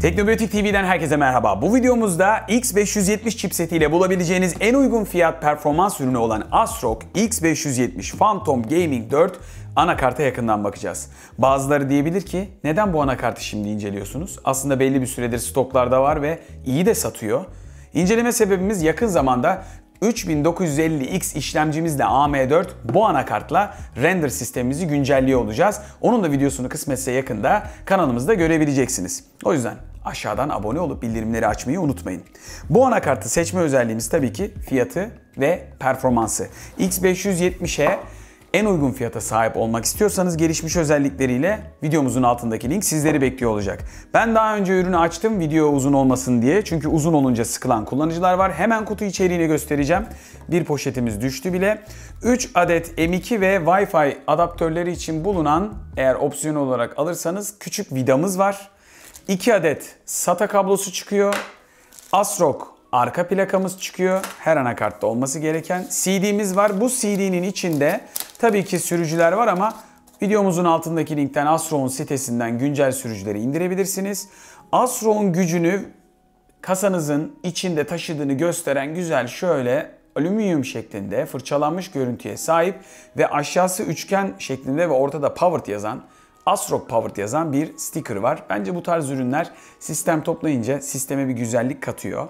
Teknobiyotik TV'den herkese merhaba. Bu videomuzda X570 chipsetiyle bulabileceğiniz en uygun fiyat performans ürünü olan ASRock X570 Phantom Gaming 4 anakarta yakından bakacağız. Bazıları diyebilir ki neden bu anakartı şimdi inceliyorsunuz? Aslında belli bir süredir stoklarda var ve iyi de satıyor. İnceleme sebebimiz yakın zamanda 3950X işlemcimizle AM4 bu anakartla render sistemimizi güncelliyor olacağız. Onun da videosunu kısmetse yakında kanalımızda görebileceksiniz. O yüzden aşağıdan abone olup bildirimleri açmayı unutmayın. Bu anakartı seçme özelliğimiz tabii ki fiyatı ve performansı. X570'e en uygun fiyata sahip olmak istiyorsanız gelişmiş özellikleriyle videomuzun altındaki link sizleri bekliyor olacak. Ben daha önce ürünü açtım video uzun olmasın diye. Çünkü uzun olunca sıkılan kullanıcılar var. Hemen kutu içeriğini göstereceğim. Bir poşetimiz düştü bile. 3 adet M2 ve Wi-Fi adaptörleri için bulunan, eğer opsiyon olarak alırsanız, küçük vidamız var. 2 adet SATA kablosu çıkıyor. ASRock arka plakamız çıkıyor. Her anakartta olması gereken. CD'miz var. Bu CD'nin içinde tabii ki sürücüler var ama videomuzun altındaki linkten ASRock'un sitesinden güncel sürücüleri indirebilirsiniz. ASRock'un gücünü kasanızın içinde taşıdığını gösteren güzel şöyle alüminyum şeklinde fırçalanmış görüntüye sahip ve aşağısı üçgen şeklinde ve ortada Powered yazan, ASRock Powered yazan bir sticker var. Bence bu tarz ürünler sistem toplayınca sisteme bir güzellik katıyor.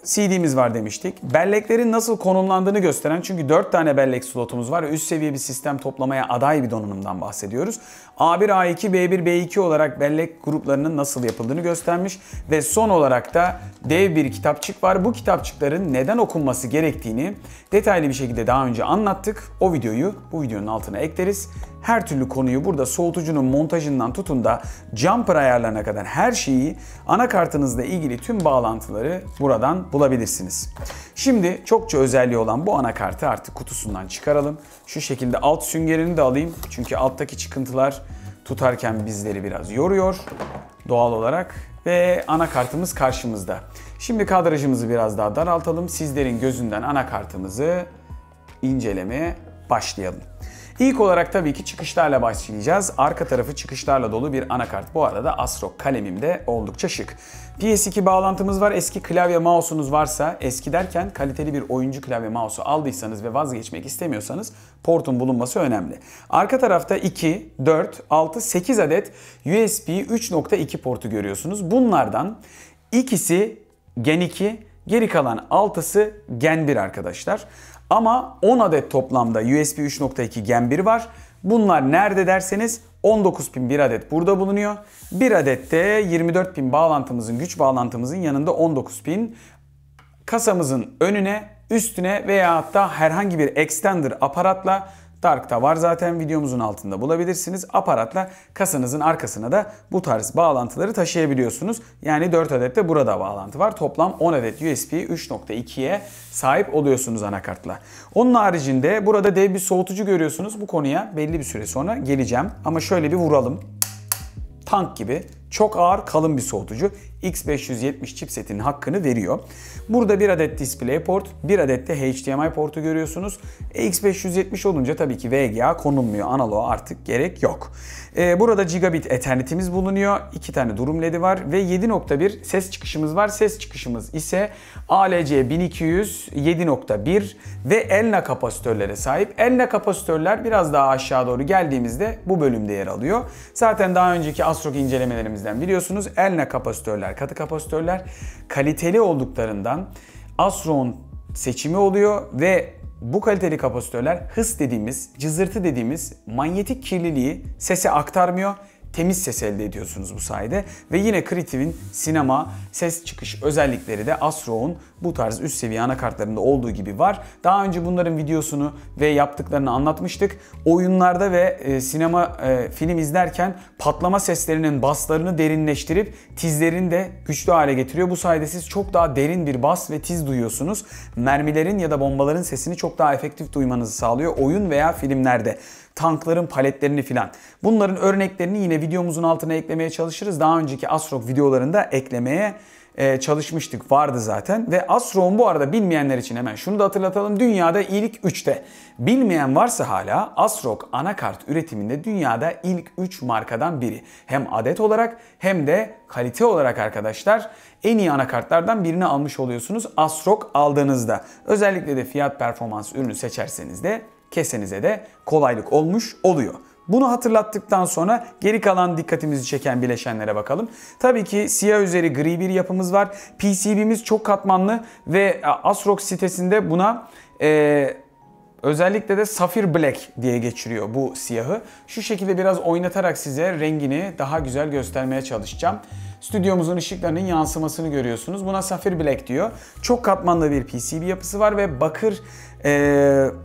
CD'miz var demiştik. Belleklerin nasıl konumlandığını gösteren, çünkü 4 tane bellek slotumuz var ve üst seviye bir sistem toplamaya aday bir donanımdan bahsediyoruz. A1, A2, B1, B2 olarak bellek gruplarının nasıl yapıldığını göstermiş ve son olarak da dev bir kitapçık var. Bu kitapçıkların neden okunması gerektiğini detaylı bir şekilde daha önce anlattık. O videoyu bu videonun altına ekleriz. Her türlü konuyu burada, soğutucunun montajından tutun da jumper ayarlarına kadar her şeyi, anakartınızla ilgili tüm bağlantıları buradan bulabilirsiniz. Şimdi çokça özelliği olan bu anakartı artık kutusundan çıkaralım. Şu şekilde alt süngerini de alayım. Çünkü alttaki çıkıntılar tutarken bizleri biraz yoruyor doğal olarak. Ve anakartımız karşımızda. Şimdi kadrajımızı biraz daha daraltalım. Sizlerin gözünden anakartımızı incelemeye başlayalım. İlk olarak tabii ki çıkışlarla başlayacağız. Arka tarafı çıkışlarla dolu bir anakart. Bu arada ASRock kalemim de oldukça şık. PS2 bağlantımız var. Eski klavye mouse'unuz varsa, eski derken kaliteli bir oyuncu klavye mouse'u aldıysanız ve vazgeçmek istemiyorsanız portun bulunması önemli. Arka tarafta 2, 4, 6, 8 adet USB 3.2 portu görüyorsunuz. Bunlardan ikisi Gen 2, geri kalan 6'sı Gen 1 arkadaşlar. Ama 10 adet toplamda USB 3.2 Gen 1 var. Bunlar nerede derseniz 19 pin bir adet burada bulunuyor. Bir adet de 24 pin bağlantımızın, güç bağlantımızın yanında 19 pin. Kasamızın önüne, üstüne veya hatta herhangi bir extender aparatla, Dark'ta var zaten, videomuzun altında bulabilirsiniz. Aparatla kasanızın arkasına da bu tarz bağlantıları taşıyabiliyorsunuz. Yani 4 adet de burada bağlantı var. Toplam 10 adet USB 3.2'ye sahip oluyorsunuz anakartla. Onun haricinde burada dev bir soğutucu görüyorsunuz. Bu konuya belli bir süre sonra geleceğim. Ama şöyle bir vuralım. Tank gibi çok ağır, kalın bir soğutucu. X570 chipsetinin hakkını veriyor. Burada bir adet DisplayPort, bir adet de HDMI portu görüyorsunuz. X570 olunca tabii ki VGA konulmuyor. Analoğa artık gerek yok. Burada Gigabit Ethernet'imiz bulunuyor. 2 tane durum LED'i var ve 7.1 ses çıkışımız var. Ses çıkışımız ise ALC 1200, 7.1 ve Elna kapasitörlere sahip. Elna kapasitörler biraz daha aşağı doğru geldiğimizde bu bölümde yer alıyor. Zaten daha önceki ASRock incelemelerimizden biliyorsunuz, Elna kapasitörler, katı kapasitörler kaliteli olduklarından ASRock'un seçimi oluyor ve bu kaliteli kapasitörler hıs dediğimiz, cızırtı dediğimiz manyetik kirliliği sese aktarmıyor. Temiz ses elde ediyorsunuz bu sayede. Ve yine Creative'in sinema, ses çıkış özellikleri de ASRock'un bu tarz üst seviye anakartlarında olduğu gibi var. Daha önce bunların videosunu ve yaptıklarını anlatmıştık. Oyunlarda ve sinema film izlerken patlama seslerinin baslarını derinleştirip tizlerini de güçlü hale getiriyor. Bu sayede siz çok daha derin bir bas ve tiz duyuyorsunuz. Mermilerin ya da bombaların sesini çok daha efektif duymanızı sağlıyor oyun veya filmlerde. Tankların paletlerini filan. Bunların örneklerini yine videomuzun altına eklemeye çalışırız. Daha önceki ASRock videolarında eklemeye çalışmıştık, vardı zaten. Ve ASRock'un bu arada bilmeyenler için hemen şunu da hatırlatalım. Dünyada ilk 3'te. Bilmeyen varsa hala ASRock anakart üretiminde dünyada ilk 3 markadan biri. Hem adet olarak hem de kalite olarak arkadaşlar en iyi anakartlardan birini almış oluyorsunuz ASRock aldığınızda. Özellikle de fiyat performans ürünü seçerseniz de kesenize de kolaylık olmuş oluyor. Bunu hatırlattıktan sonra geri kalan dikkatimizi çeken bileşenlere bakalım. Tabii ki siyah üzeri gri bir yapımız var. PCB'miz çok katmanlı ve ASRock sitesinde buna özellikle de Sapphire Black diye geçiriyor bu siyahı. Şu şekilde biraz oynatarak size rengini daha güzel göstermeye çalışacağım. Stüdyomuzun ışıklarının yansımasını görüyorsunuz. Buna Sapphire Black diyor. Çok katmanlı bir PCB yapısı var ve bakır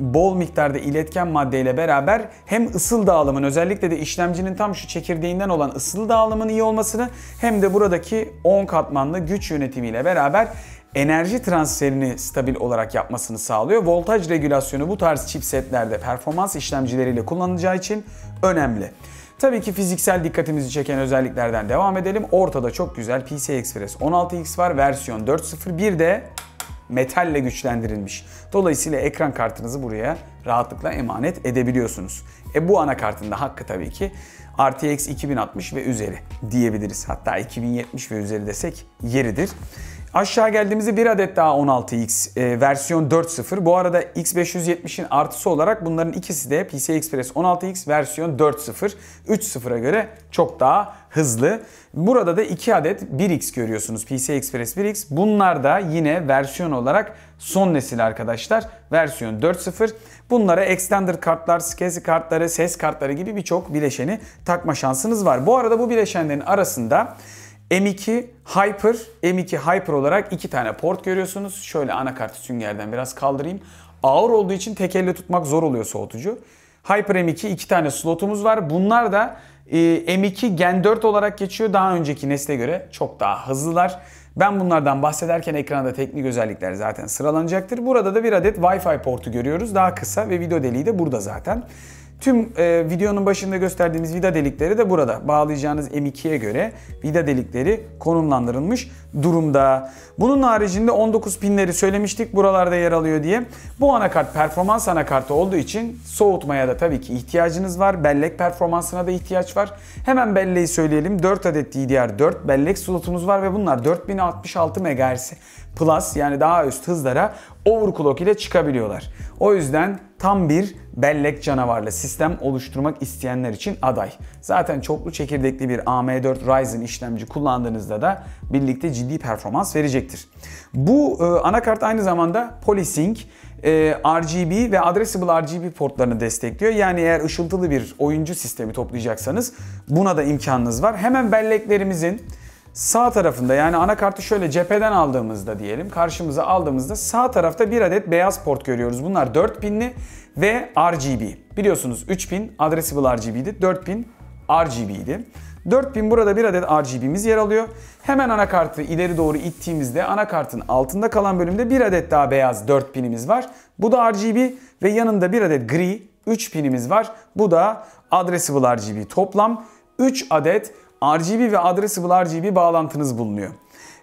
bol miktarda iletken maddeyle beraber hem ısıl dağılımın, özellikle de işlemcinin tam şu çekirdeğinden olan ısıl dağılımın iyi olmasını hem de buradaki 10 katmanlı güç yönetimiyle beraber enerji transferini stabil olarak yapmasını sağlıyor. Voltaj regülasyonu bu tarz chipsetlerde performans işlemcileriyle kullanılacağı için önemli. Tabii ki fiziksel dikkatimizi çeken özelliklerden devam edelim. Ortada çok güzel PCI Express 16X var. Versiyon 4.0. de metalle güçlendirilmiş. Dolayısıyla ekran kartınızı buraya rahatlıkla emanet edebiliyorsunuz. Bu anakartın da hakkı tabii ki RTX 2060 ve üzeri diyebiliriz. Hatta 2070 ve üzeri desek yeridir. Aşağı geldiğimizde bir adet daha 16X versiyon 4.0. Bu arada X570'in artısı olarak bunların ikisi de PCI Express 16X versiyon 4.0. 3.0'a göre çok daha hızlı. Burada da 2 adet 1X görüyorsunuz. PCI Express 1X. Bunlar da yine versiyon olarak son nesil arkadaşlar. Versiyon 4.0. Bunlara extender kartlar, SCSI kartları, ses kartları gibi birçok bileşeni takma şansınız var. Bu arada bu bileşenlerin arasında M2 Hyper olarak 2 tane port görüyorsunuz. Şöyle anakartı süngerden biraz kaldırayım. Ağır olduğu için tek elle tutmak zor oluyor soğutucu. Hyper M2 2 tane slotumuz var. Bunlar da M2 Gen 4 olarak geçiyor. Daha önceki nesle göre çok daha hızlılar. Ben bunlardan bahsederken ekranda teknik özellikler zaten sıralanacaktır. Burada da bir adet Wi-Fi portu görüyoruz. Daha kısa ve video deliği de burada zaten. Tüm videonun başında gösterdiğimiz vida delikleri de burada. Bağlayacağınız M2'ye göre vida delikleri konumlandırılmış durumda. Bunun haricinde 19 pinleri söylemiştik buralarda yer alıyor diye. Bu anakart performans anakartı olduğu için soğutmaya da tabii ki ihtiyacınız var. Bellek performansına da ihtiyaç var. Hemen belleği söyleyelim. 4 adet DDR4 bellek slotumuz var ve bunlar 4066 MHz Plus, yani daha üst hızlara overclock ile çıkabiliyorlar. O yüzden tam bir bellek canavarlı sistem oluşturmak isteyenler için aday. Zaten çoklu çekirdekli bir AM4 Ryzen işlemci kullandığınızda da birlikte ciddi performans verecektir. Bu anakart aynı zamanda Polysync, RGB ve Addressable RGB portlarını destekliyor. Yani eğer ışıltılı bir oyuncu sistemi toplayacaksanız buna da imkanınız var. Hemen belleklerimizin sağ tarafında, yani anakartı şöyle cepheden aldığımızda diyelim, karşımıza aldığımızda sağ tarafta bir adet beyaz port görüyoruz. Bunlar 4 pinli ve RGB. Biliyorsunuz 3 pin Addressable RGB'di, 4 pin RGB'ydi. 4 pin burada bir adet RGB'miz yer alıyor. Hemen anakartı ileri doğru ittiğimizde anakartın altında kalan bölümde bir adet daha beyaz 4 pinimiz var. Bu da RGB ve yanında bir adet gri 3 pinimiz var. Bu da Addressable RGB. Toplam 3 adet RGB ve Addressable RGB bağlantınız bulunuyor.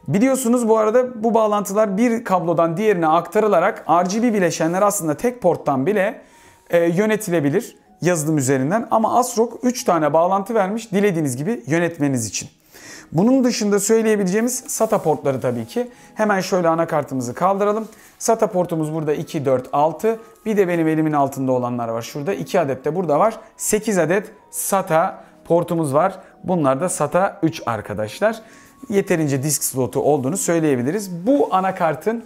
Biliyorsunuz bu arada bu bağlantılar bir kablodan diğerine aktarılarak RGB bileşenler aslında tek porttan bile yönetilebilir yazılım üzerinden. Ama ASRock 3 tane bağlantı vermiş dilediğiniz gibi yönetmeniz için. Bunun dışında söyleyebileceğimiz SATA portları tabii ki. Hemen şöyle anakartımızı kaldıralım. SATA portumuz burada 2, 4, 6. Bir de benim elimin altında olanlar var şurada. 2 adet de burada var. 8 adet SATA portumuz var. Bunlar da SATA 3 arkadaşlar. Yeterince disk slotu olduğunu söyleyebiliriz. Bu anakartın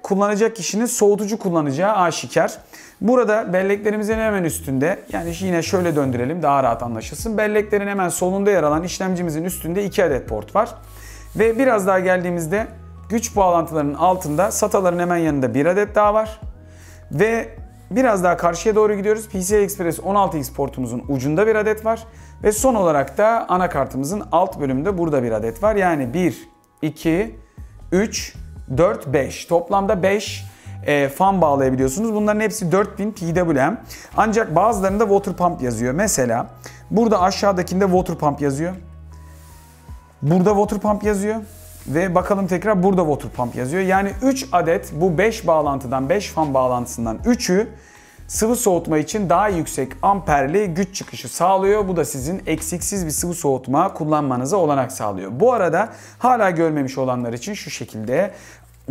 kullanacak kişinin soğutucu kullanacağı aşikar. Burada belleklerimizin hemen üstünde, yani yine şöyle döndürelim daha rahat anlaşılsın. Belleklerin hemen solunda yer alan işlemcimizin üstünde 2 adet port var. Ve biraz daha geldiğimizde güç bağlantılarının altında SATA'ların hemen yanında bir adet daha var. Ve biraz daha karşıya doğru gidiyoruz. PCI Express 16X portumuzun ucunda bir adet var. Ve son olarak da anakartımızın alt bölümünde burada bir adet var. Yani 1, 2, 3, 4, 5. Toplamda 5 fan bağlayabiliyorsunuz. Bunların hepsi 4000 PWM. Ancak bazılarında water pump yazıyor. Mesela burada aşağıdakinde water pump yazıyor. Burada water pump yazıyor. Ve bakalım tekrar burada water pump yazıyor. Yani 3 adet bu 5 bağlantıdan, 5 fan bağlantısından 3'ü sıvı soğutma için daha yüksek amperli güç çıkışı sağlıyor. Bu da sizin eksiksiz bir sıvı soğutma kullanmanıza olanak sağlıyor. Bu arada hala görmemiş olanlar için şu şekilde,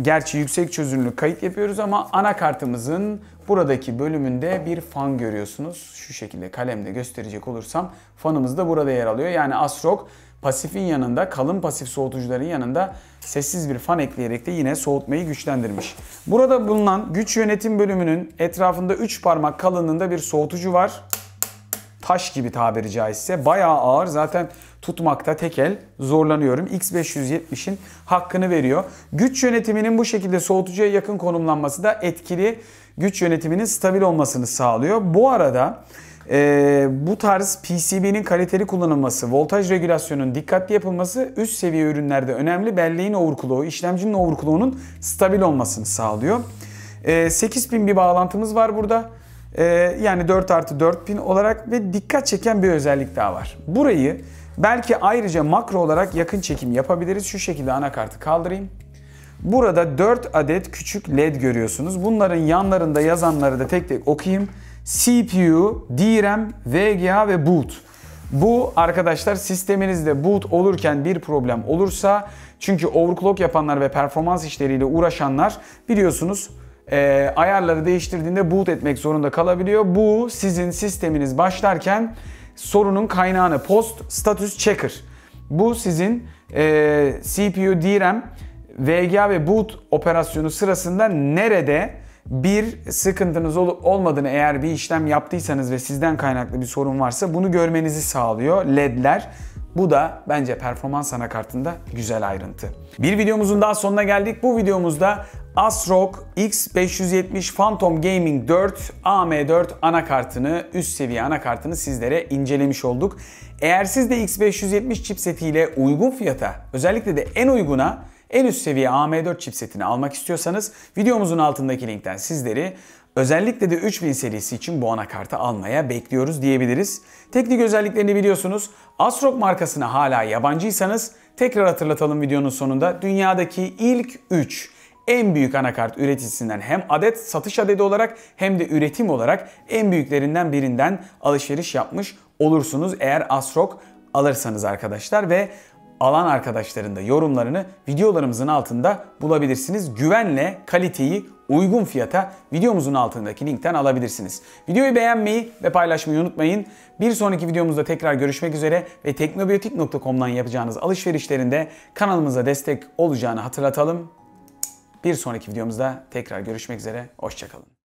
gerçi yüksek çözünürlük kayıt yapıyoruz ama anakartımızın buradaki bölümünde bir fan görüyorsunuz. Şu şekilde kalemle gösterecek olursam fanımız da burada yer alıyor. Yani ASRock pasifin yanında, kalın pasif soğutucuların yanında sessiz bir fan ekleyerek de yine soğutmayı güçlendirmiş. Burada bulunan güç yönetim bölümünün etrafında 3 parmak kalınlığında bir soğutucu var. Taş gibi tabiri caizse. Bayağı ağır. Zaten tutmakta tek el zorlanıyorum. X570'in hakkını veriyor. Güç yönetiminin bu şekilde soğutucuya yakın konumlanması da etkili güç yönetiminin stabil olmasını sağlıyor. Bu arada bu tarz PCB'nin kaliteli kullanılması, voltaj regülasyonunun dikkatli yapılması üst seviye ürünlerde önemli. Belleğin overclock'u, işlemcinin overclock'unun stabil olmasını sağlıyor. 8 pin bir bağlantımız var burada. Yani 4+4 pin olarak ve dikkat çeken bir özellik daha var. Burayı belki ayrıca makro olarak yakın çekim yapabiliriz. Şu şekilde anakartı kaldırayım. Burada 4 adet küçük LED görüyorsunuz. Bunların yanlarında yazanları da tek tek okuyayım. CPU, DRAM, VGA ve boot. Bu arkadaşlar sisteminizde boot olurken bir problem olursa, çünkü overclock yapanlar ve performans işleriyle uğraşanlar biliyorsunuz ayarları değiştirdiğinde boot etmek zorunda kalabiliyor. Bu sizin sisteminiz başlarken sorunun kaynağını post status checker. Bu sizin CPU, DRAM, VGA ve boot operasyonu sırasında nerede bir sıkıntınız olup olmadığını, eğer bir işlem yaptıysanız ve sizden kaynaklı bir sorun varsa bunu görmenizi sağlıyor LED'ler. Bu da bence performans anakartında güzel ayrıntı. Bir videomuzun daha sonuna geldik. Bu videomuzda ASRock X570 Phantom Gaming 4 AM4 anakartını, üst seviye anakartını sizlere incelemiş olduk. Eğer siz de X570 chipsetiyle uygun fiyata, özellikle de en uyguna, en üst seviye AM4 chipsetini almak istiyorsanız videomuzun altındaki linkten sizleri özellikle de 3000 serisi için bu anakartı almaya bekliyoruz diyebiliriz. Teknik özelliklerini biliyorsunuz. ASRock markasına hala yabancıysanız tekrar hatırlatalım videonun sonunda. Dünyadaki ilk 3 en büyük anakart üreticisinden hem adet, satış adedi olarak hem de üretim olarak en büyüklerinden birinden alışveriş yapmış olursunuz eğer ASRock alırsanız arkadaşlar. Ve alan arkadaşların da yorumlarını videolarımızın altında bulabilirsiniz. Güvenle kaliteyi uygun fiyata videomuzun altındaki linkten alabilirsiniz. Videoyu beğenmeyi ve paylaşmayı unutmayın. Bir sonraki videomuzda tekrar görüşmek üzere ve teknobiyotik.com'dan yapacağınız alışverişlerinde kanalımıza destek olacağını hatırlatalım. Bir sonraki videomuzda tekrar görüşmek üzere. Hoşça kalın.